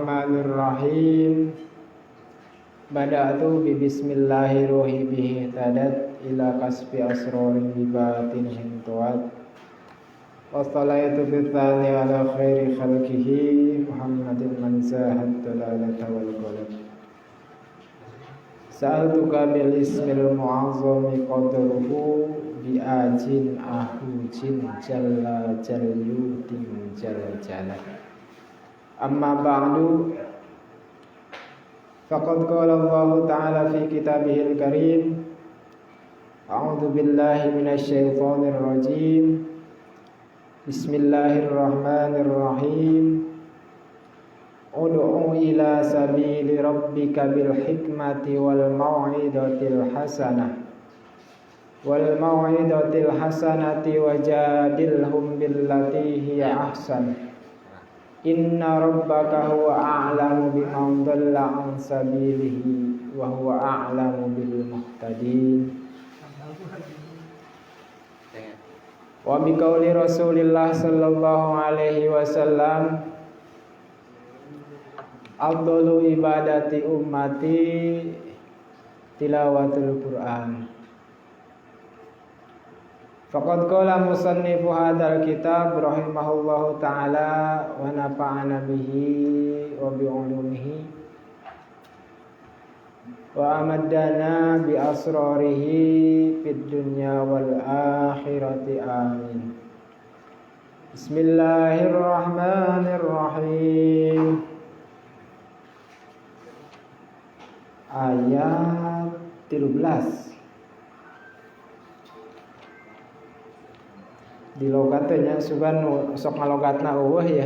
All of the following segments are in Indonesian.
Bismillahirrahmanirrahim. Bada'tu bi bismillahi bihi tadat ila kasbi asrorin bi batinin tuat. Wassalatu bithani ala khairi khalqihi Muhammadin man zahat dalalata wal qalb. Sa'altuka bil ismil mu'azzami qadruhu bi ajin ahujin jalla jalyutin jalla jalla. Amma ba'du, faqad qala Allah Ta'ala fi kitabihil karim, a'udzu billahi minasy syaithanir rajim. Bismillahirrahmanirrahim. Ud'u ila sabili rabbika bil hikmati wal mau'izatil hasanah wajadilhum billati hiya ahsan. Inna rabbaka huwa a'lamu biman dhalla an sabilihi wa huwa a'lamu bil muhtadin. Wa bi qauli Rasulillah sallallahu alaihi wasallam, afdalu ibadati ummati tilawatul Qur'an. Faqad qala musannifu hadzal kitab rahimahullahu ta'ala wa nafa'ana bihi wa bi ulumihi wa amaddana bi asrarihi fid dunya wal akhirati amin. Bismillahirrahmanirrahim. Ayat 13 di logatnya sugan sok ngalogatna eueuh ya.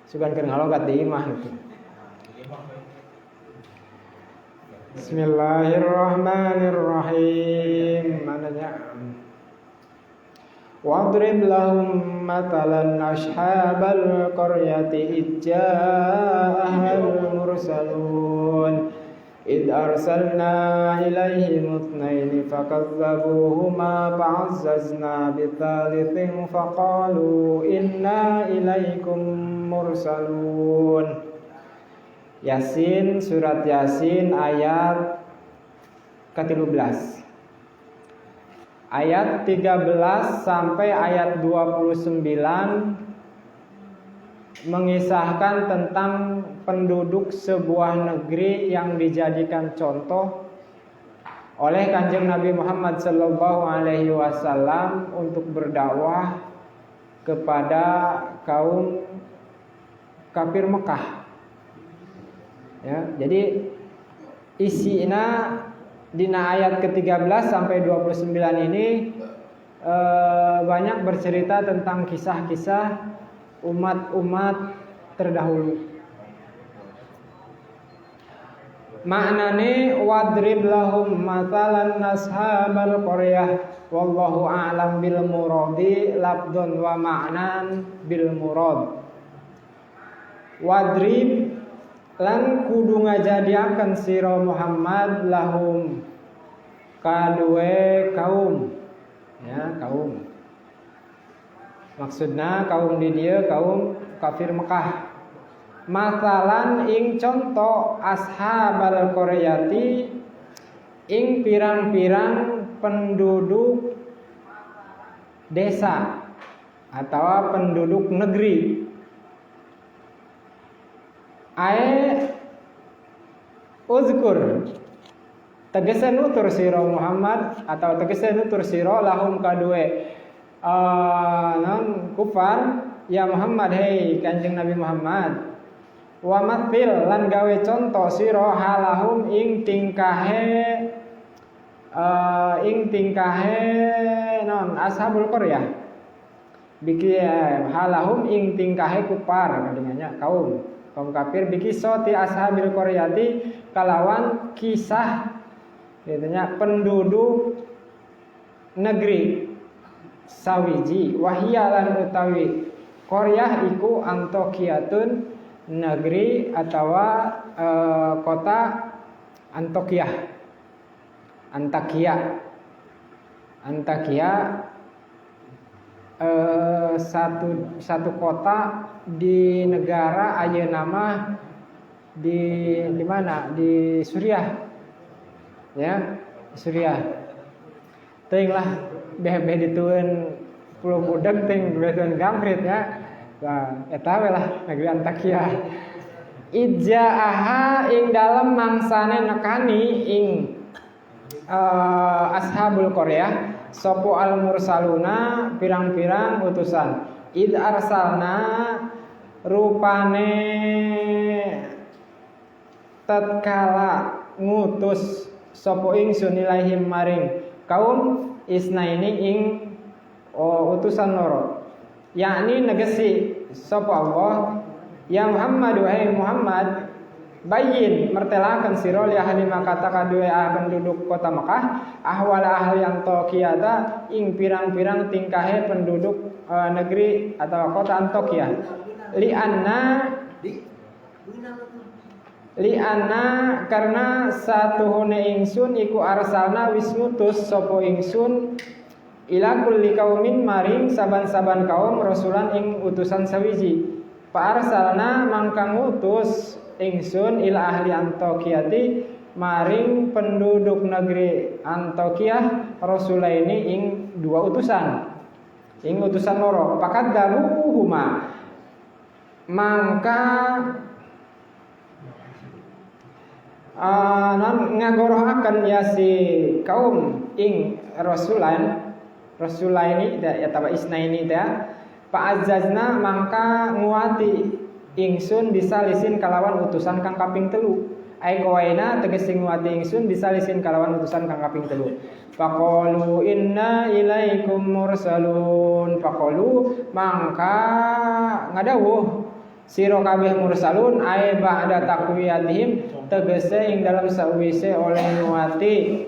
Sugan keur ngalogat di imah itu. Bismillahirrahmanirrahim. Mananya wadrib lahum matalan ashabal qaryati ijja'ahal mursalun id arsalna ilaihim itsnaini fakazzabuhuma fa'azzazna bitsalitsin faqalu inna ilaikum mursalun. Yasin, surat Yasin ayat ke-13. Ayat 13 sampai ayat 29 mengisahkan tentang penduduk sebuah negeri yang dijadikan contoh oleh Kanjeng Nabi Muhammad sallallahu alaihi wasallam untuk berdakwah kepada kaum kafir Mekah. Ya, jadi isinya dina ayat ke-13 sampai 29 ini banyak bercerita tentang kisah-kisah umat-umat terdahulu. Maknane wadrib lahum mathalan ashabal qaryah wallahu a'lam bil muradi labdun wa ma'nan bil murad. Wadrib lan kudu ngajadiakeun sira Muhammad lahum kadue kaum, ya kaum. Maksudna kaum di dieu kaum kafir Mekah. Masalan ing contoh ashabal qaryati ing pirang-pirang penduduk desa atau penduduk negeri. Uzkur tegese nutur sira Muhammad atau tegese nutur sira lahum kadue non kufar ya Muhammad, hei Kanjeng Nabi Muhammad. Wa mathil lan gawe contoh sira halahum ing tingkahe non ashabul qaryah. Biki halahum ing tingkahe kufar kadangnya kaum kafir biki soti ashabil qaryati kalawan kisah katanya penduduk negeri sawiji wahiyalan utawi qaryah iku Antokiyatun negeri atau kota Antakia. Satu kota di negara ayeuna nama di mana? Di Suriah. Ya, di Suriah. Teuing lah beh ditueun pulau budak teuing bebeun gamprit ya. Nah, eta we lah negeri Antakya. Ijaaha ing dalem mangsane nekani ing ashabul Qaryah sopo al mursaluna pirang-pirang utusan. Id arsalna rupane tatkala ngutus sopo ingsun ilaihim maring kaum isnaini ing utusan loro, yakni negesi sopo Allah ya Muhammad wahai Muhammad bayin mertelakan siro li ahli Makkah kadue penduduk kota Makkah ahwal ahli Antokiyata ing pirang-pirang tingkahe penduduk negeri atau kota Antokya li anna karena satuhune ingsun iku arsalna wisnutus sopo ingsun ila kulli kaumin maring saban-saban kaum rasulan ing utusan sawiji pa arsalna mangkang utus ingsun ila ahli Antokiyati maring penduduk negeri Antokiyah rasulaini ing dua utusan ing utusan loro pakat daluhuma mangka ngagorohaken ya si kaum ing rasulaini ya taba isnaini ya Fa'azzazna mangka nguati ingsun disalisin kalawan utusan kang kaping 3. Ai qawaina tegese nguati ingsun disalisin kalawan utusan kang kaping 3. Faqalu inna ilaikum mursalun. Faqalu mangka ngadawuh sira kabeh mursalun ai ba'da taqwiyatihim tegese ing dalam sawise oleh nguati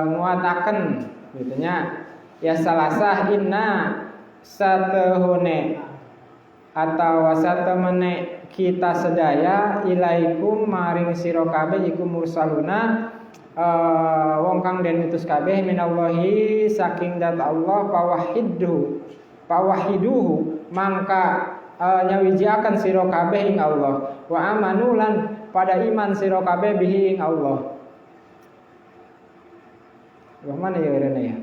nguataken gitu nya. Ya salasah inna satehune atau satemene kita sedaya ilaikum maring sira kabeh iku mursaluna wong kang den utus kabeh minallahi saking dat Allah pawahiduhu mangka nyawijiaken sira kabeh ing Allah wa amanu lan pada iman sira kabeh bihi ing Allah. Mana ya rene ya?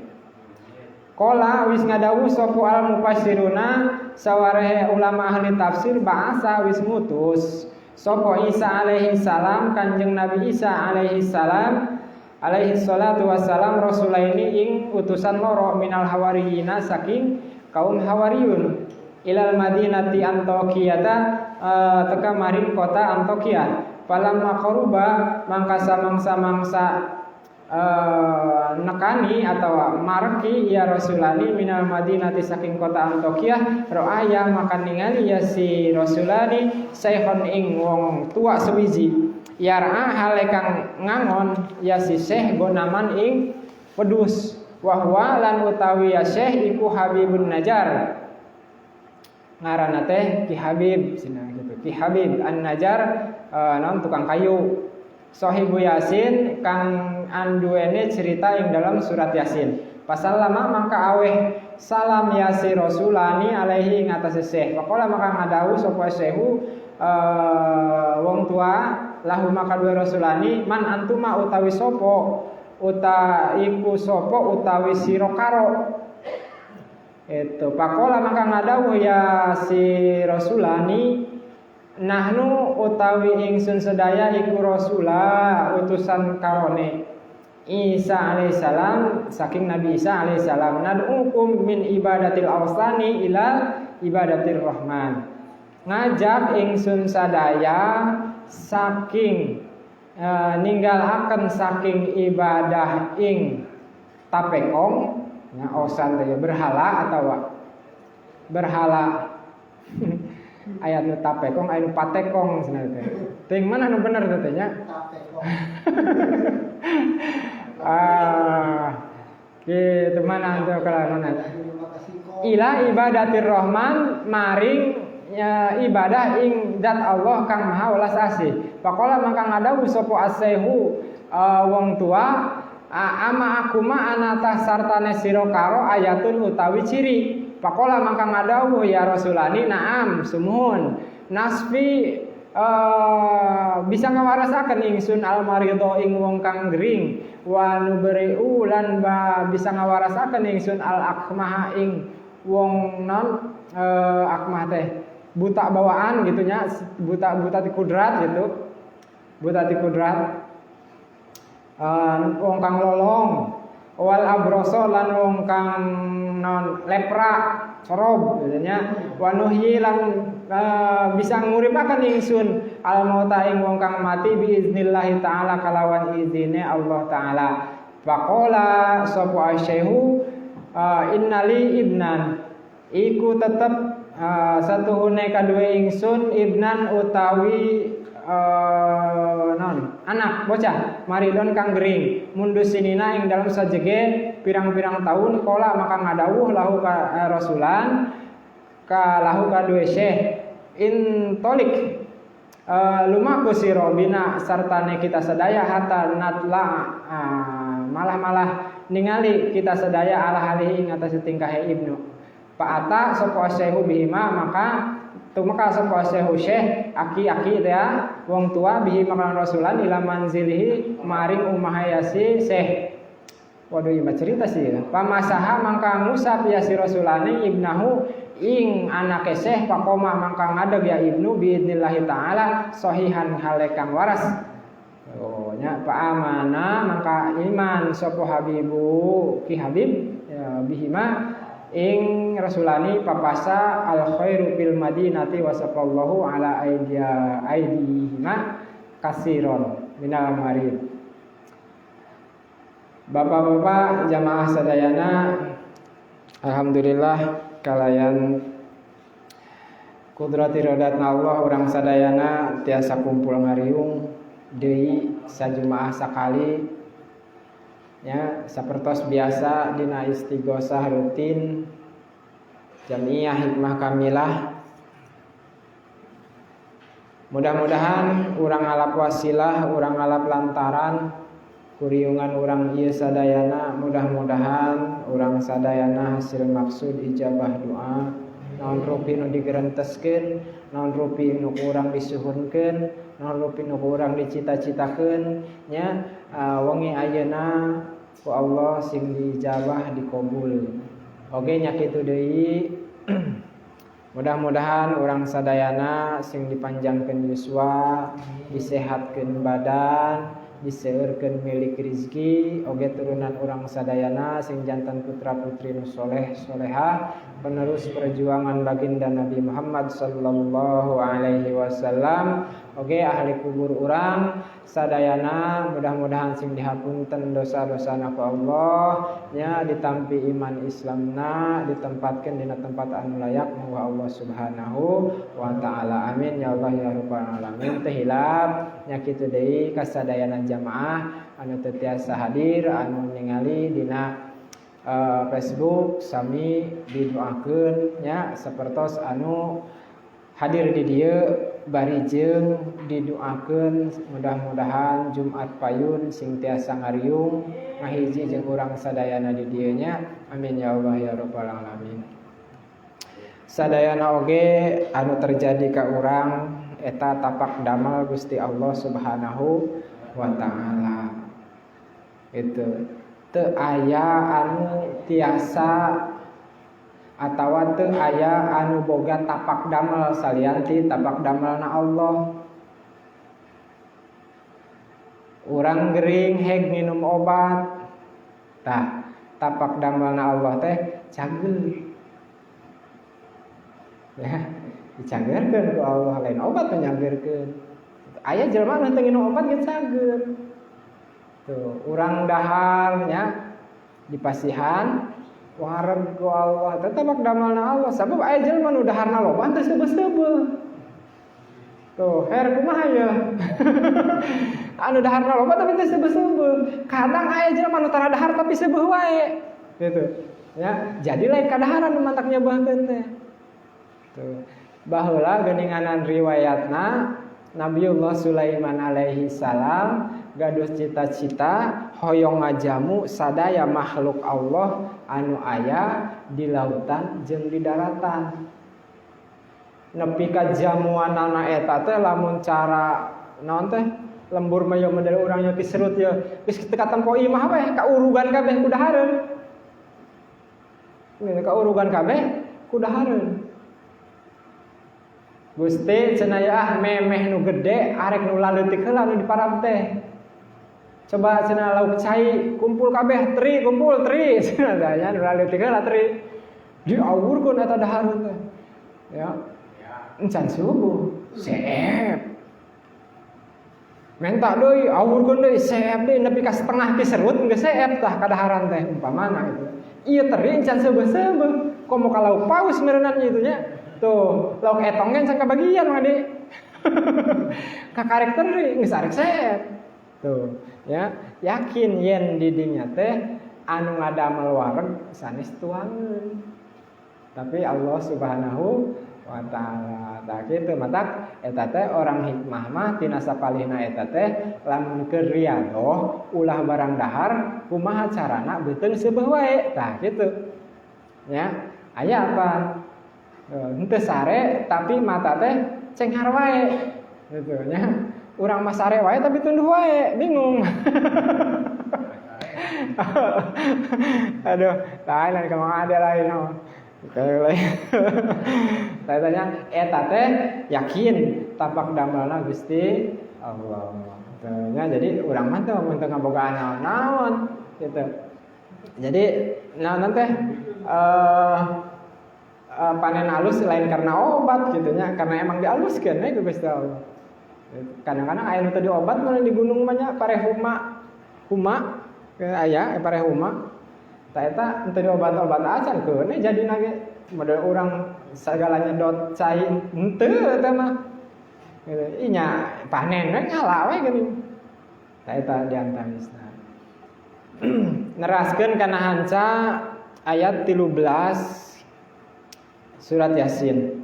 Kola wis ngadawu sopo al mufassiruna sawarehe ulama ahli tafsir bahasa wis mutus sopo Isa alaihi salam kanjeng Nabi Isa alaihi salam alaihi salatu wassalam rasulaini ing utusan loro minal hawariyina saking kaum hawariyun ilal madinati Antokiyata teka maring kota Antokya falamma qaruba mangkasa mangsa nekani atau marki ya Rasulani minal madinati saking kota Antokya ro'aya makan ningali ya si Rasulani saikhon ing wong tua sewiji yar'a hale kang ngangon ya si syekh gonaman ing wedhus wahwa lan utawi ya syekh iku Habibun Najar ngaranna teh Ki Habib cenah gitu Ki Habib An-Najar naon tukang kayu Sohibu Yasin kang anduene cerita yang dalam surat Yasin. Pasal lama mangka aweh salam yasi Rasulani alaihi ngatasi syekh. Pakola maka ngadawu sapa syekhu wong tua lahu maka dua Rasulani man antuma utawi sopo iku sopo utawi sira karo. Itu pakola maka ngadawu ya si Rasulani nahnu utawi ingsun sedaya iku Rasulullah utusan karone Isa alaihissalam saking Nabi Isa alaihissalam nad'ukum min ibadatil awsani ila ibadatir rahman ngajak ingsun sadaya saking ninggalaken saking ibadah ing tapekong nya osan teh berhala atau berhala ayat nu tapekong aya nu patekong cenah teh. Teuing mana nu bener teh nya? Kitu mana teh kalaman. Ila ibadatir rahman maring ibadah ing zat Allah kang maha welas asih. Faqala mangka ngadawu sapa asehu wong tua ama akuma anata sartane sira karo ayatun utawi ciri. Pakola mangka ngadawu ya Rasulani naam sumuhun nasfi bisa ngawarasaken ingsun al-maridho ing wong kang gering wa nubri'u lan bisa ngawarasaken ingsun al-akmah ing wong non akmah teh buta bawaan gitu nya, buta ti kudrat gitu. Buta ti kudrat wong kang lolong wal abroso lan wong kang non lepra sorob gitu nya, wa nuhyi lan bisa nguripaken ingsun al mauta ing wong kang mati bi iznillahi taala kalawan izine Allah taala. Faqala sapa asyahu innali ibnan iku tetep satuhune kadue ingsun ibnan utawi anak bocah maridon kang gering mundus sinina ing dalam sajege pirang-pirang tahun kola maka ngadawuh lahu ka rasulan ka lahu kadue syekh intolik lumaku siro bina sartane kita sedaya hatta natla malah ningali kita sedaya ala halihi ing atas tingkahe ibnu Fa'ata sapa asyahu bihima maka tumeka sapa asyahu syekh aki-aki ya wong tua bihi makalan rasulan ila manzilihi maring umahayasi syekh. Waduh ieu cerita sih ya. Pamasaha mangka ngusap ya si rasulane ibnahu ing anake syekh pakoma mangka ngadeg ya ibnu biidnillahi taala sahihan halekang waras. Oh nya pa amana mangka iman sapa habibu ki habib ya bihima ing rasulani papasa al khairu fil madinati wa sallallahu ala aidihima kasiron minal marid. Bapak-bapak jamaah sadayana, alhamdulillah kalayan kudrati rodatna Allah urang sadayana tiasa kumpul ngariung deui sajumaah sakali ya sapertos biasa dina istighosah rutin Jamiah Hikmah Kamilah. Mudah-mudahan urang ngalap wasilah, urang ngalap lantaran kuriungan urang ieu sadayana, mudah-mudahan urang sadayana hasil maksud ijabah doa naon rupi nu digerenteskeun, naon rupi nu urang disuhunkeun, naon rupi nu urang dicita-citakeun nya wengi ayeuna ku Allah sing dijabah dikabul. Oge nya kitu deui. Mudah-mudahan urang sadayana sing dipanjangkeun yuswa, disehatkeun badan, diseueurkeun milik rezeki, oge turunan urang sadayana sing jantan putra-putri nu soleh solehah, penerus perjuangan baginda Nabi Muhammad sallallahu alaihi wasallam, oge ahli kubur urang sadayana mudah-mudahan sing dihapunten dosa-dosana ku Allah nya ditampi iman Islamna, ditempatkeun dina tempat anu layak ku Allah Subhanahu wa taala. Amin ya Allah ya rabbal alamin. Teu hilap nya kitu deui kasadayana jamaah anu teu tiasa hadir anu ningali dina Facebook sami didoakeun nya sapertos anu hadir di dieu bari jeung didoakeun mudah-mudahan Jumat Payun sing tiasa ngariung ngahiji jeung urang sadayana di dieu nya. Amin ya Allah ya rabbal alamin. Sadayana oge anu terjadi ka urang eta tapak damal Gusti Allah Subhanahu wa taala. Itu teu aya anu tiasa atawa teu aya anu boga tapak damal salianti tapak damalna Allah. Urang gering heg minum obat tah tapak damalna Allah teh cageul ya dicageurkeun ku Allah lain obat menyageurkeun. Aya jelema nu teu nginum obat geus cager. Tuh, urang dahar nya dipasihan wareg ku Allah teh tapak damalna Allah. Sabab aya jelema nu daharna loba teh seubeuh-seubeuh. Tuh, her kumaha ya? Anu daharna loba tapi teh seubeuh-seubeuh. Kadang aya jelema nu tara dahar tapi seubeuh wae. Gitu. Ya, jadi lain kadaharan nu mantak nyobakeun teh. Tuh. Baheula geuninganan riwayatna Nabiullah Sulaiman alaihi salam gaduh cita-cita hoyong ngajamu sadaya makhluk Allah anu aya di lautan jeung di daratan. nepi ka jamuanana eta teh lamun cara naon teh lembur mah yo model urang nya kiserut ya geus teu katempo imah we kaurugan kabeh kudahareun. Ini kaurugan kabeh kudahareun. Gusti cenah memeh nu gede arek nu laleutik heula nu diparab teh. Coba cenah lauk cai kumpul kabeh tri kumpul tri cenah nya nu laleutik heula tri. Diawurkeun eta dahareun teh. Ya. Encan subuh seep. Menta deui awurkeun deui seep deui nepi ka setengah ti serut geus seep tah kadaharan teh umpamana gitu. Ieu teri encan seubeuh-seubeuh. Komo ka lauk paus meureunna kitu nya. Tuh, lauk etong kan can kabagian made. Ka karek teri geus arek seep. Tuh, ya, yakin yen di dinya teh anu ngadamel wareg sanes tuangeun. Tapi Allah Subhanahu wa taala tah kitu matak eta teh orang hikmah mah tina sapalihna eta teh lamun keur riadoh ulah barang dahar kumaha carana beuteung seubeuh wae tah kitu. Ya, aya apa? Henteu sare tapi mata teh cenghar wae gitu nya. Urang mah sare wae tapi tunduh wae, bingung. Aduh, lain ka mah ada lain mah. Saya tanya, eta teh yakin tapak damelna Gusti Allah. Tanya jadi urang mah teh mun teu ngabogaan naon-naon gitu. Jadi naon teh panen alus lain karena obat gitu nya, karena emang dialuskeun we ku Gusti Allah. Kadang-kadang aya nu teu diobat mun di gunung mah nya parehuma aya parehuma. Tah eta teu diobat-obat acan keun jadina ge model urang sagalanya dot cai henteu eta mah. Inya panen we nyala we geuning. Tah eta diantawisna. Neraskeun kana hanca ayat 13 surat Yasin.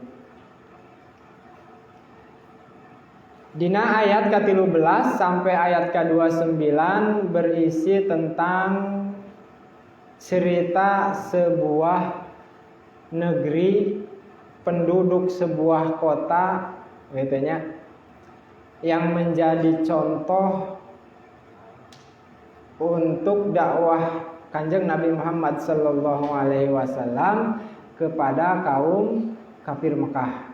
Dina ayat ke-13 sampai ayat ke-29 berisi tentang cerita sebuah negeri, penduduk sebuah kota gitu nya, yang menjadi contoh untuk dakwah Kanjeng Nabi Muhammad sallallahu alaihi wasallam kepada kaum kafir Mekah.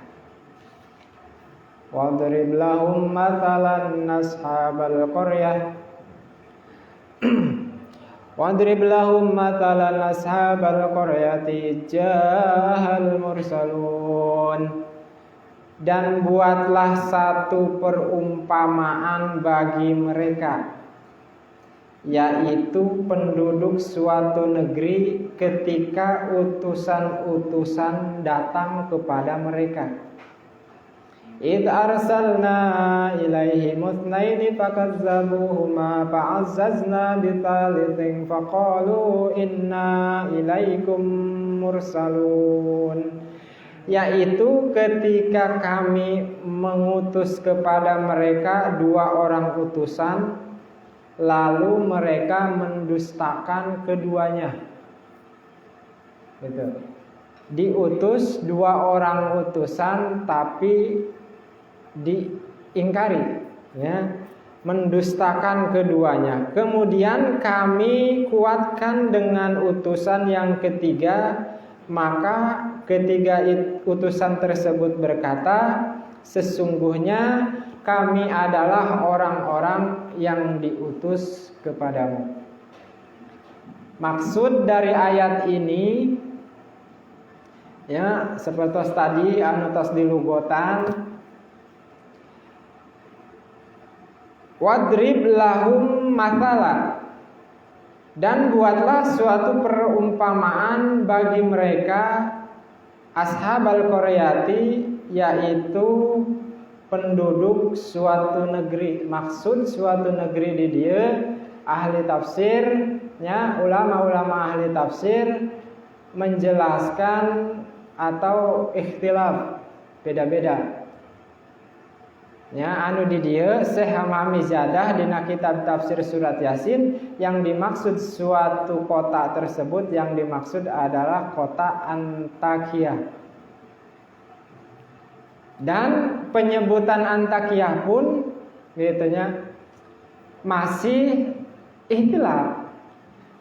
Wadrib lahum mathalan ashabal qaryah Wadrib lahum mathalan ashabal qaryati jahal mursalun. Dan buatlah satu perumpamaan bagi mereka, yaitu penduduk suatu negeri ketika utusan-utusan datang kepada mereka. Id arsalna ilaihim itsnaini fakazzabuhuma fa'azzazna bitsalitsin faqalu inna ilaikum mursalun. Yaitu ketika kami mengutus kepada mereka dua orang utusan, lalu mereka mendustakan keduanya. Gitu. Diutus dua orang utusan tapi diingkari, ya, mendustakan keduanya. Kemudian kami kuatkan dengan utusan yang ketiga, maka ketiga utusan tersebut berkata, sesungguhnya kami adalah orang-orang yang diutus kepadamu. Maksud dari ayat ini, ya, seperti tadi anu tos dilugotan, wadrib lahum mathala, dan buatlah suatu perumpamaan bagi mereka ashabal qaryati, yaitu penduduk suatu negeri. Maksud suatu negeri di dia ahli tafsirnya, ulama-ulama ahli tafsir menjelaskan atau ikhtilaf, beda-beda. Ya, anu di dieu Syekh Hamizadah dina kitab tafsir surat Yasin, yang dimaksud suatu kota tersebut yang dimaksud adalah kota Antakya. Dan penyebutan Antakya pun gitunya masih ikhtilaf.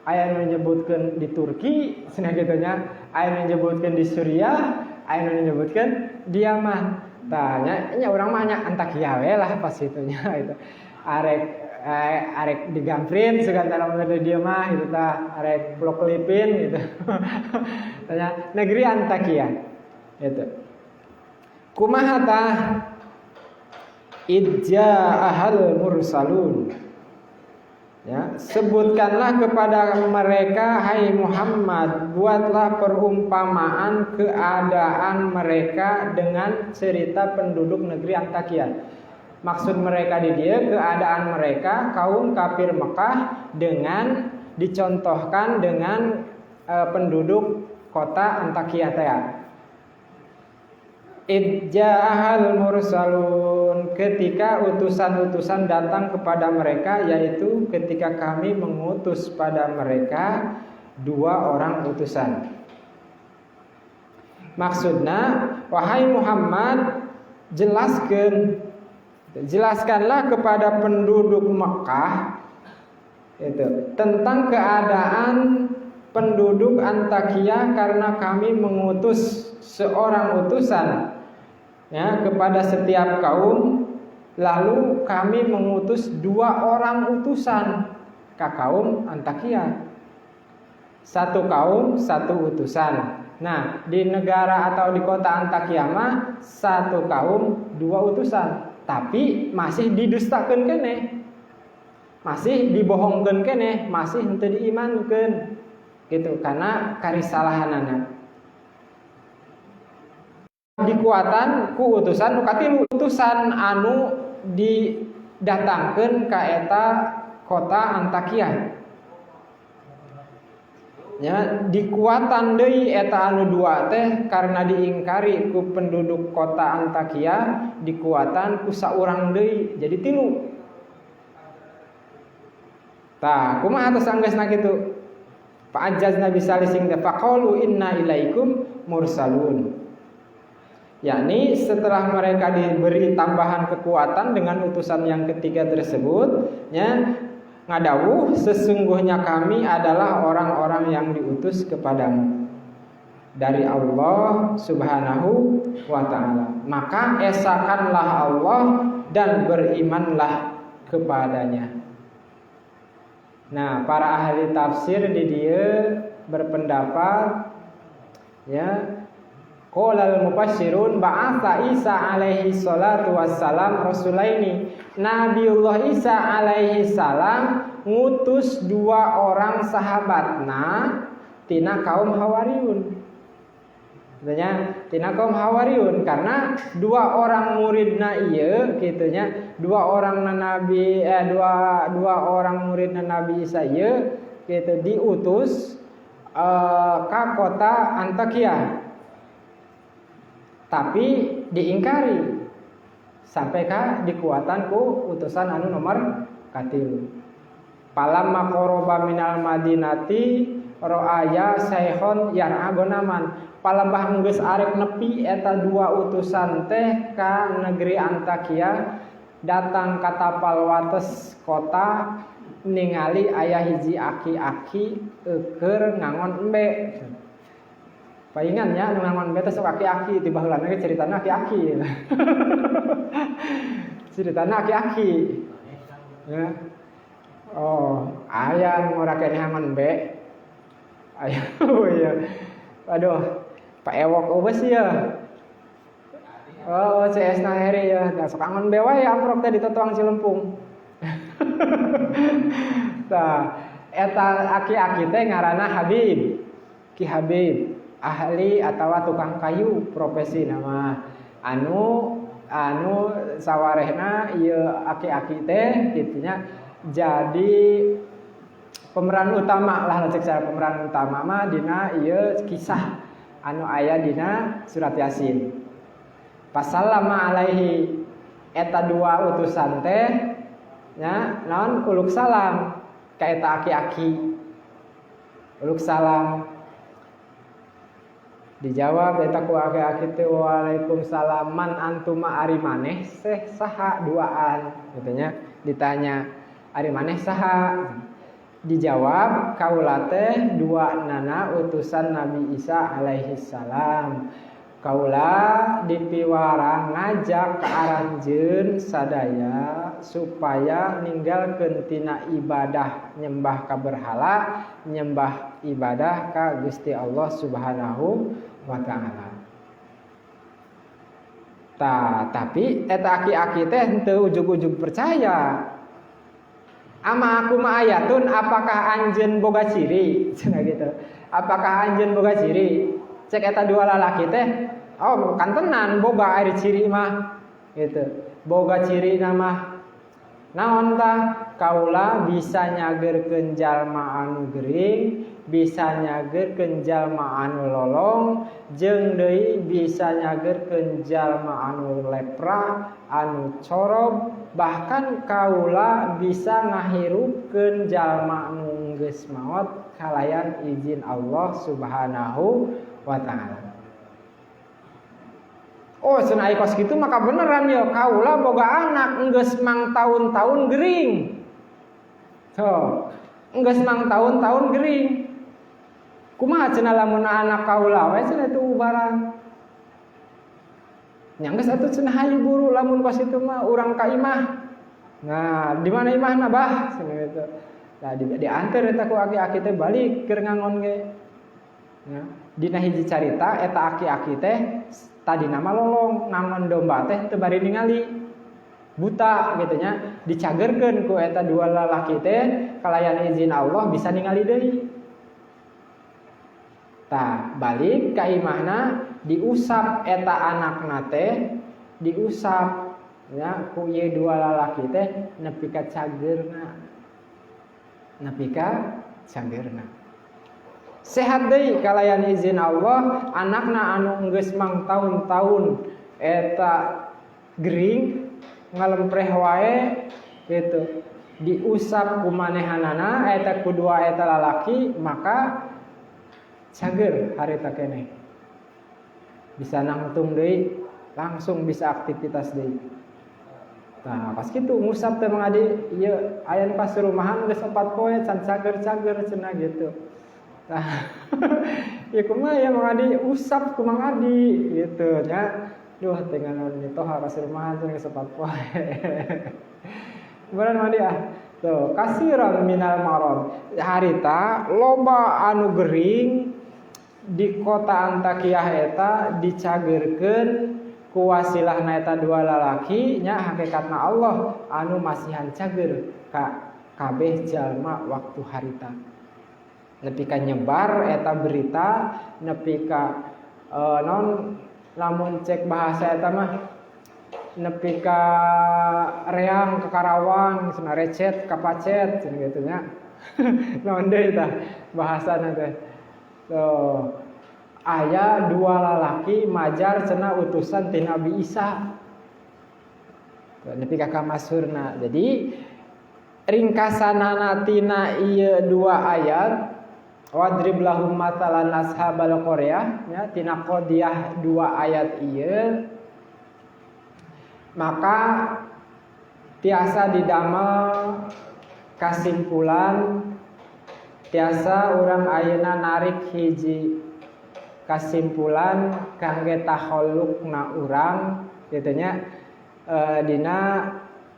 Aya menyebutkan di Turki, cenah gitunya, aya menyebutkan di Suriah, aya menyebutkan di Yaman. Tanya nya urang mah nya Antakya we lah pas itunya itu. Arek digamprin segala dalam dia mah itu tah arek blok lipin gitu. Tanya negeri Antakya. Itu. Kumaha tah idja'ahal mursalun. Ya, sebutkanlah kepada mereka, hai Muhammad, buatlah perumpamaan keadaan mereka dengan cerita penduduk negeri Antakya. Maksud mereka di dia keadaan mereka kaum kafir Mekah dengan dicontohkan dengan penduduk kota Antakya teh. Idja'ahal mursalun, ketika utusan-utusan datang kepada mereka, yaitu ketika kami mengutus pada mereka 2 orang utusan. Maksudnya, wahai Muhammad, jelaskanlah kepada penduduk Mekah itu tentang keadaan penduduk Antakya, karena kami mengutus seorang utusan ya kepada setiap kaum, lalu kami mengutus 2 orang utusan ke kaum Antakya. 1 kaum 1 utusan. Nah, di negara atau di kota Antakya mah 1 kaum 2 utusan, tapi masih didustakeun keneh. Masih dibohongkeun keneh, masih henteu diimankeun. Gitu, karena karisalahanana. Dikuatan ku utusan nu katilu, utusan anu didatangkeun ka eta kota Antakya. Ya, dikuatan deui eta anu 2 teh karena diingkari ku penduduk kota Antakya, dikuatan ku saurang deui jadi 3. Tah, kumaha atas anggeusna kitu? Fa'ajazna bisalising faqalu inna ilaikum mursalun. Yakni setelah mereka diberi tambahan kekuatan dengan utusan yang ketiga tersebut, ya, ngadawuh sesungguhnya kami adalah orang-orang yang diutus kepadamu dari Allah Subhanahu wa ta'ala. Maka esakanlah Allah dan berimanlah kepadanya. Nah, para ahli tafsir di dia berpendapat, ya, qolal mufassirun ba'atha Isa alaihi salatu wassalam rasulaini. Nabiullah Isa alaihi salam ngutus 2 orang sahabatna tina kaum Hawariyun. Sebenarnya tina kaum Hawariyun karena 2 orang muridna ieu kitunya, 2 orang nabi dua orang muridna Nabi Isa ieu kitu diutus ka kota Antakya. Tapi diingkari sampai ka dikuatan ku utusan anu nomor katilu. Palamma qoroba minal madinati ro'aya sayhon yar'a gonaman. Palembah geus arek nepi eta 2 utusan teh ka negeri Antakya, datang ka tapal wates kota ningali aya hiji aki-aki keur ngangon embe. Paingannya nu ngangon embe teh sok aki-aki, tiba heula ge ceritana aki-aki. Ceritana aki-aki. Ya. Oh, aya nu ngorake ngangon embe. Aya oh iya. Aduh, Pak Ewok obes ya. Oh, CS na heri ya. Da sok angon bewa ya amprok teh di totoang Cilempung. Tah, eta aki-aki teh ngaranna Habib. Ki Habib, ahli atawa tukang kayu profesi nama. Anu sawarehna ieu aki-aki teh kitunya jadi pemeran utama lah, cek secara pemeran utama mah dina ieu kisah anu aya dina surat Yasin. Pasallama alaihi eta 2 utusan teh nya naon uluk salam ka eta aki-aki. Uluk salam. Dijawab eta ku aki-aki teh waalaikumsalam man antuma ari maneh saha duaan gitu nya. Ditanya ari maneh saha? Dijawab kaula teh duanana utusan Nabi Isa alaihi salam. Kaula dipiwara ngajak ka aranjeun sadaya supaya ninggalkeun tina ibadah nyembah ka berhala, nyembah ibadah ka Gusti Allah Subhanahu wa taala. Tapi eta aki-aki teh henteu ujug-ujug percaya. Ama aku mah ayatun apakah anjeun boga ciri? Cenah gitu. Apakah anjeun boga ciri? Cek eta dua lalaki teh, oh kan tenan boga ari ciri mah gitu. Boga ciri nama naon tah? Kaula bisa nyageurkeun jalma anu gering, bisa nyageurkeun jalma anu lolong, jeung deui bisa nyageurkeun jalma anu lepra, anu corob, bahkan kaula bisa ngahirupkeun jalma anu geus maot kalayan izin Allah Subhanahu wa ta'ala. Oh cenah aya kos kitu maka beneran ya kaula boga anak geus mang tahun-tahun gering. Geus mang tahun-tahun gering. Kumaha cenah lamun anak kaula we cenah itu barang. Nya geus atuh cenah hayu buru lamun kos kitu mah urang ka imah. Nah, di mana imahna bah cenah gitu. Nah, diantar eta ku aki-aki teh balik keur ngangon ge. Ya, dina hiji carita eta aki-aki teh tadi nama lolong ngangon domba teh teu bari ningali buta gitu nya dicagerkeun ku eta dua lalaki teh kalayan izin Allah bisa ningali deui. Tah balik ka imahna diusap eta anakna teh diusap ya ku ieu dua lalaki teh nepi ka cageurna. Sehat deui kalayan izin Allah anakna anu geus mang tahun-tahun eta gering ngalempreh wae gitu diusap ku manehanana eta kudua eta lalaki maka cager harita keneh bisa nangtung deui langsung bisa aktivitas deui. Nah pas kitu ngusap teh mangadi ieu aya nu kasurumahan geus 4 poe can cager-cager cenah gitu. Nah, ya kumaha ya mangadi usap ku mangadi gitu nya. Duh tenganan toha kasurumahan teh geus 4 poe. Beneran mangadi ah. Tuh, kasiran minal marad. Harita loba anu gering di kota Antakiah eta dicageurkeun ku wasilahna eta dua lalaki nya hakikatna Allah anu masihan cager ka kabeh jalma waktu harita. Nepi ka nyebar eta berita, nepi ka non lamun cek bahasa eta mah nepi ka reang ka Karawang cenah recet ka pacet cenah kitu nya. Naon deui tah bahasana teh. Tuh aya dua lalaki majar cenah utusan ti Nabi Isa. Nepi ka kamasurna. Jadi ringkasanana tina ieu dua ayat wadrib lahum matalan ashabal qaryah ya tina qadiyah dua ayat ieu maka tiasa didamel kasimpulan tiasa urang ayeuna narik hiji kasimpulan kangge takhallukna urang kitu nya dina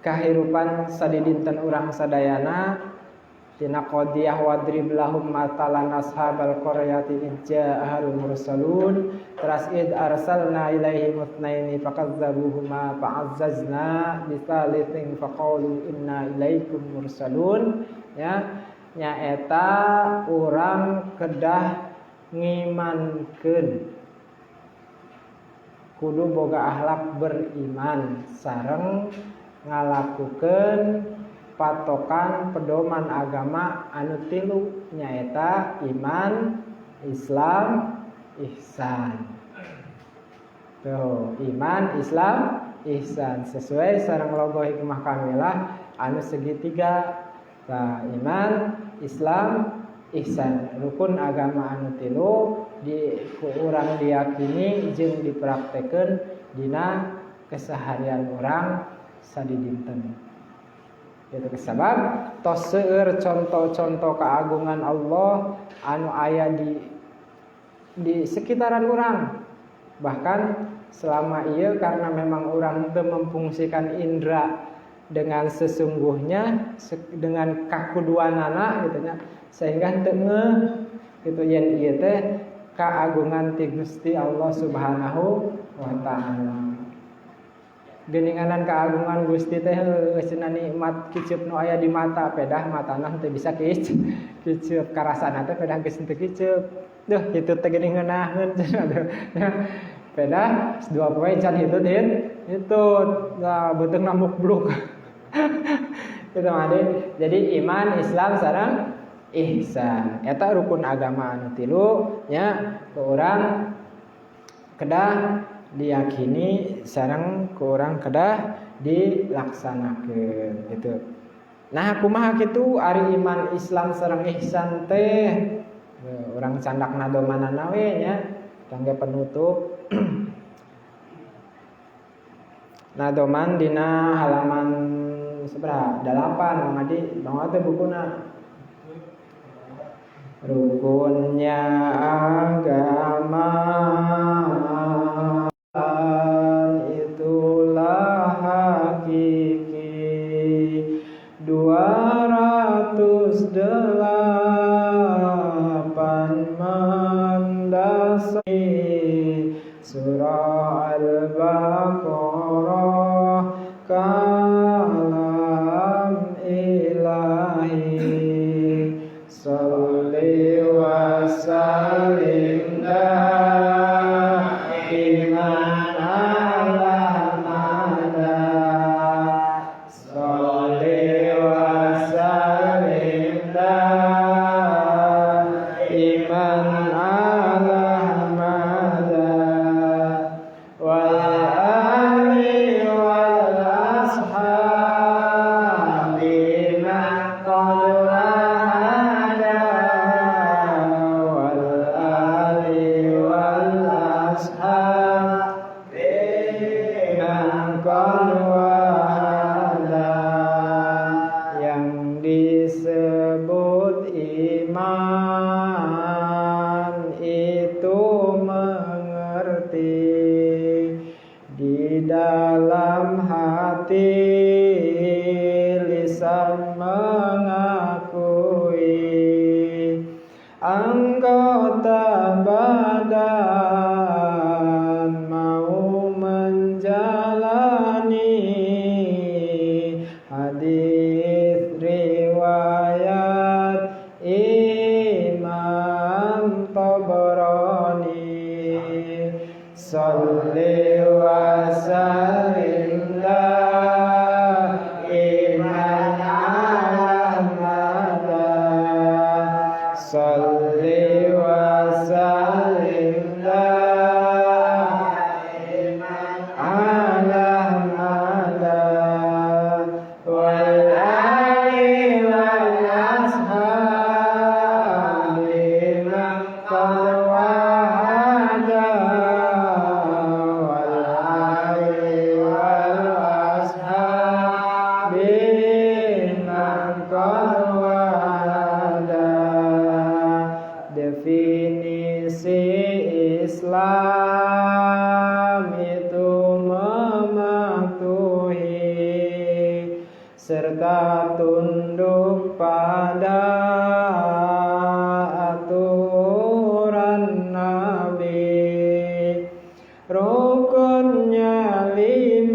kahirupan sadidinten urang sadayana tina qadiyah wadrib lahum matalan ashabal qaryati ija'al mursalun teras id arsalna ilaihim itsnaini fakazzabuhuma fa'azzazna bisalitsin faqalu inna ilaikum mursalun ya nyaeta urang kedah ngimankeun kudu boga akhlak beriman sareng ngalakukeun patokan pedoman agama anu tilu nyaeta iman, Islam, ihsan. Tuh, iman, Islam, ihsan sesuai sareng logo hikmah kamilah anu segitiga. Nah, iman, Islam, ihsan rukun agama anu tilu ku urang diyakini jeung dipraktekeun dina keseharian urang sadidinten. Itu sebab tos seueur contoh-contoh keagungan Allah anu aya di sekitaran urang. Bahkan selama ieu karena memang urang teu memfungsikan indera dengan sesungguhnya dengan kakuduanana gitu nya, sehingga teu ngeuh gitu yen ieu teh kaagungan ti Gusti Allah Subhanahu wa taala. Geninganan kaagungan Gusti teh cenah nikmat kiceup nu aya di mata, pedah matana teu bisa kiceup karasana teh pedah geus teu kiceup. Duh, kitu teh geuning ngeunaheun cenah. Pedah 2 poe can hitut hitut. Nah, beuteung mubluk. Kitu mah jadi iman, Islam sareng ihsan. Eta rukun agama anu tilu nya urang kedah diyakini sareng ku urang kedah dilaksanakeun gitu. Nah, kumaha kitu ari iman, Islam sareng ihsan teh urang candakna domanana we nya kangge penutup. Nadoman dina halaman sabaraha? 8 ngadi bawa teh bukuna. Rukunnya agama itulah hakiki 208 mendasari surah Al-Baqarah kalam ilahi salli wa sallim daiman ala mada salli wa sallim daiman ala mada wal ahli wal ashabi man qad wahada wal ahli wal ashabi man qad wahada. Yang disebut iman itu mengerti di dalam hati, lisan mengakui, anggota badan mau menjalani hadis riwayat Imam Tabrani. Salli wa sallim daiman ala mada salli wa sallim daiman ala mada wal ali wal ashabi man qad wahada wal ali wal ashabi man qad wahada. Definisi Islam itu mematuhi serta tunduk pada aturan Nabi. Rukunnya 5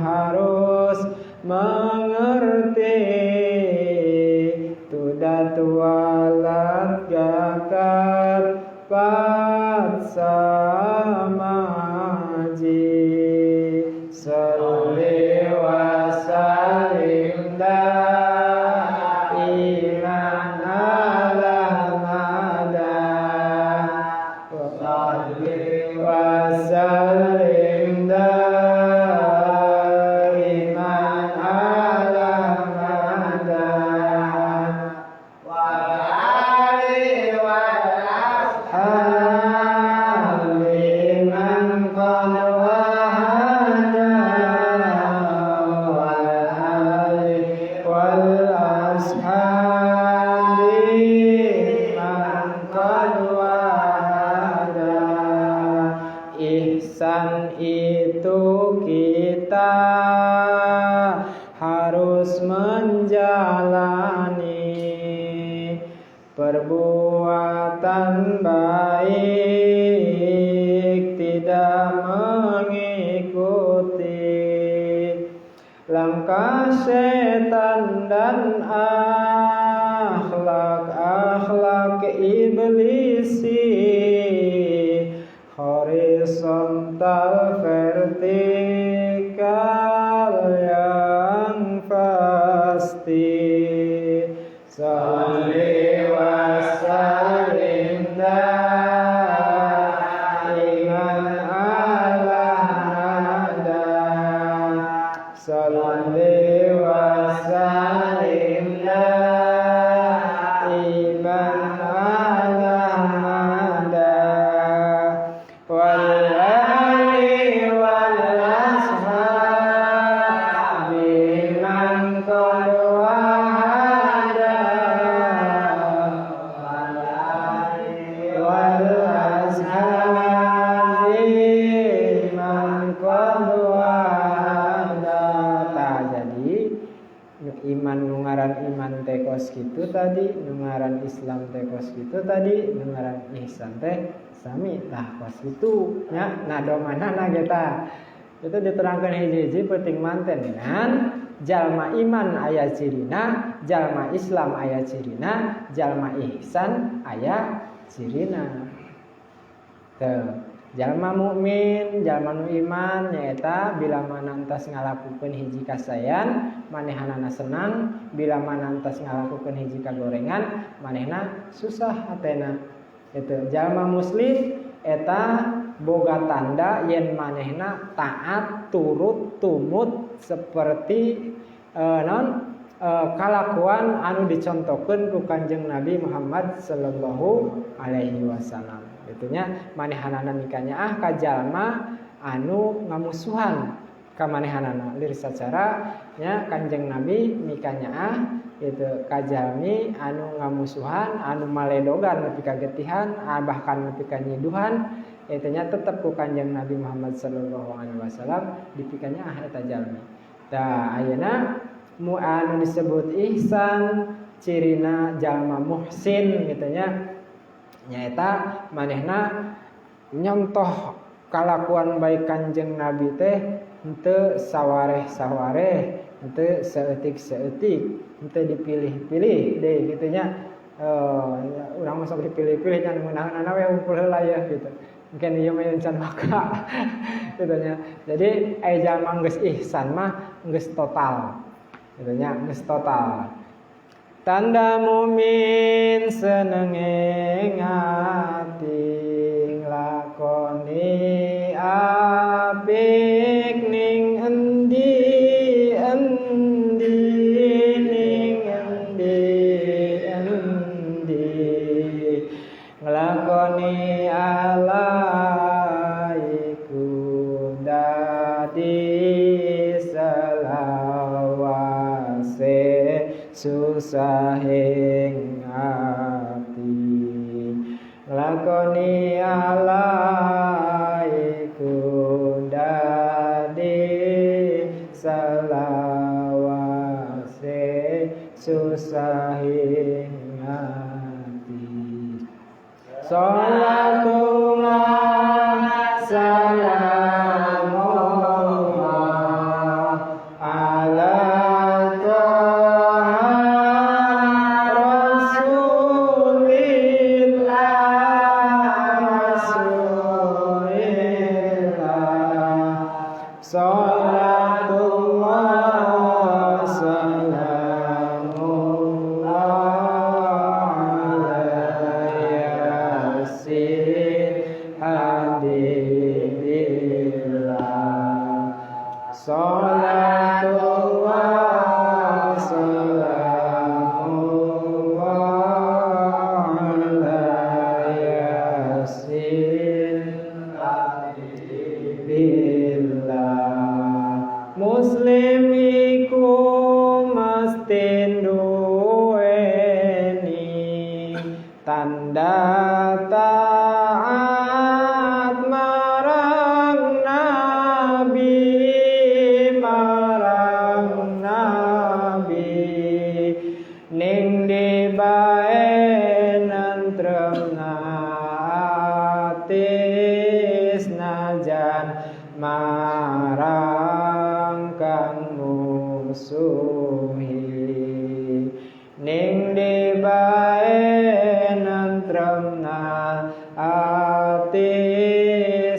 harus mengerti tudat walat gakat pat samaji salli wa sallim daiman ala mada salli wa sallim daiman ala mada wal ali wal kita harus menjalani perbuatan baik, tidak mengikuti langkah setan dan akhlak iblisi, horizontal vertikal yang pasti. Sholli wa sallim daiman ala nada. Sholli wa sallim daiman ala nada. Wal ali wal ashabi man qad wahada. Wal ashabi man qad wahada. Tah jadi iman nungaran iman tekos gitu tadi, nungaran Islam tekos gitu tadi, nungaran ihsan teh sami tah kos itu nya nado manana kita itu diterangkan hiji-hiji penting manten dengan jalma iman aya cirina, jalma Islam aya cirina, jalma ihsan aya cirina. Teu jalma mukmin, jalma nu iman nyaeta bila manantos ngalakukeun hiji kasayan manehanana senang, bila manantos ngalakukeun hiji kagorengan manehna susah hatena. Itu jalma muslim eta boga tanda yen manehna taat turut tumut seperti kalakuan anu dicontohkeun ku Kanjeng Nabi Muhammad sallallahu alaihi wasallam. Itunya manehanana mikanyaah ka jalma anu ngamusuhan ka manehanana lir sacara nya Kanjeng Nabi mikanyaah itu kajalmi anu ngamusuhan anu maledogan nepi ka getihan bahkan nepi ka nyiduhan itunya tetep ku Kanjeng Nabi Muhammad sallallahu alaihi wasallam dipikanyaah eta jalmi. Tah ayeuna mu anu disebut ihsan cirina jalma muhsin gitu nya nyaeta manehna nyontoh kalakuan baik Kanjeng Nabi teh henteu sawareh-sawareh, henteu saeutik-saeutik, henteu dipilih-pilih deui kitu nya. Urang mah sok dipilih-pilih nya meunangna we unggul heula ya gitu. Mungkin ieu mah can maka kitu nya. Jadi aya jalma geus ihsan mah geus total. Kitu nya geus total. Tanda mumin senenge ngati nglakoni apik ning endi ning endi nglakoni alaiku dadi selawase susahing ati nglakoni alaiku dadi selawase susahing ati. Salatullah salamullah ala Salatullah salamullah ala yasin habibillah. Salatullah salamullah ala yasin habibillah. Muslim iku mesti duweni tanda taat marang Nabi musuhi ning dibae nantremna atis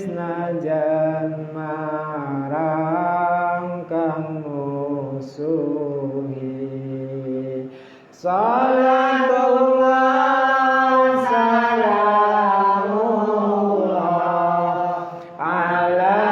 najan marang kang musuhi salatullah salamullah ala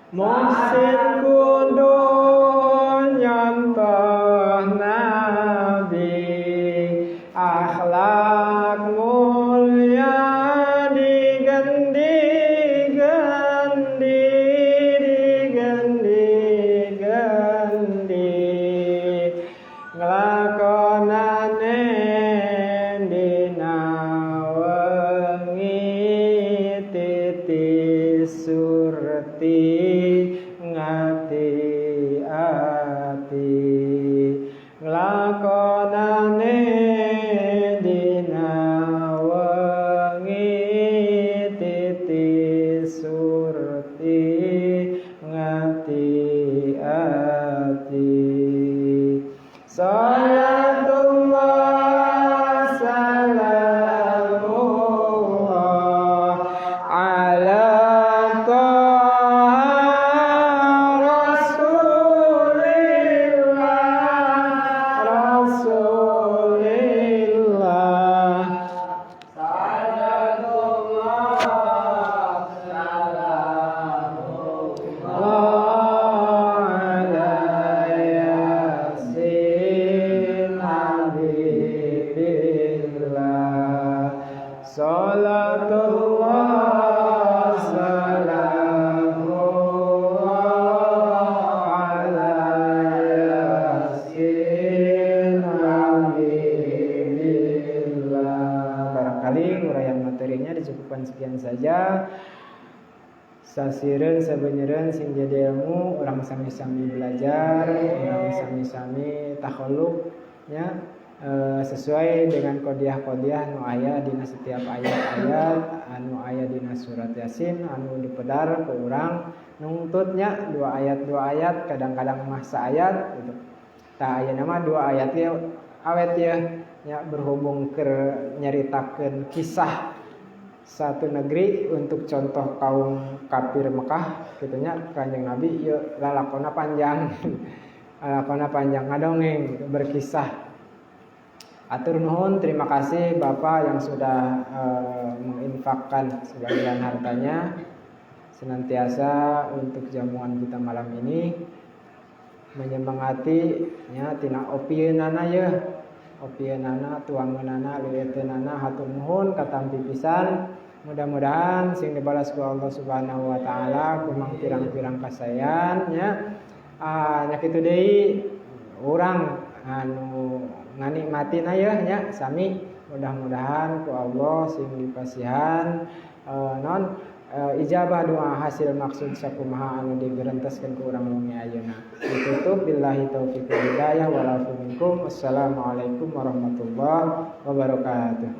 Muhsin kudu nyontoh Nabi akhlak mulia digendi nglakonane dina wengi titis surti ngati ati nglakonane dina wengi titis surti ngati ati salatullah salamullah ala Salatullah salamullah ala yasin habibillah. Barangkali uraian materinya dicukupkan sekian saja. Sasireun sabeuneureun sing jadi ilmu urang sami-sami belajar, urang sami-sami takhalluq nya sesuai dengan kodiah-kodiah nu aya dina setiap ayat-ayat anu aya dina surat Yasin anu dipedar ke urang nungtutnya dua ayat kadang-kadang mah saayat gitu. Tah ayeuna mah dua ayat ya awet ya berhubung ke nyaritakeun kisah satu negeri untuk contoh kaum kafir Mekah gitunya Kanjeng Nabi ieu lalakonna panjang. Lalakonna panjang ngadongeng gitu, berkisah. Atur nuhun, terima kasih Bapak yang sudah menginfakkan sebagian hartanya senantiasa untuk jamuan kita malam ini menyemangati nya tina opieunana ya opieunana tuangeunana leueteunana hatur nuhun katampi pisan mudah-mudahan sing dibalas ku Allah Subhanahu wa taala kumang pirang-pirang kasayan nya nya kitu deui urang anu nganikmatin aya nya sami mudah-mudahan ku Allah sing dipasihan non ijabah doa hasil maksud sakumaha anu diberenteskeun ku urang wengi ayeuna. Ditutup billahi taufiq wal hidayah wal afu minkum. Wassalamualaikum warahmatullahi wabarakatuh.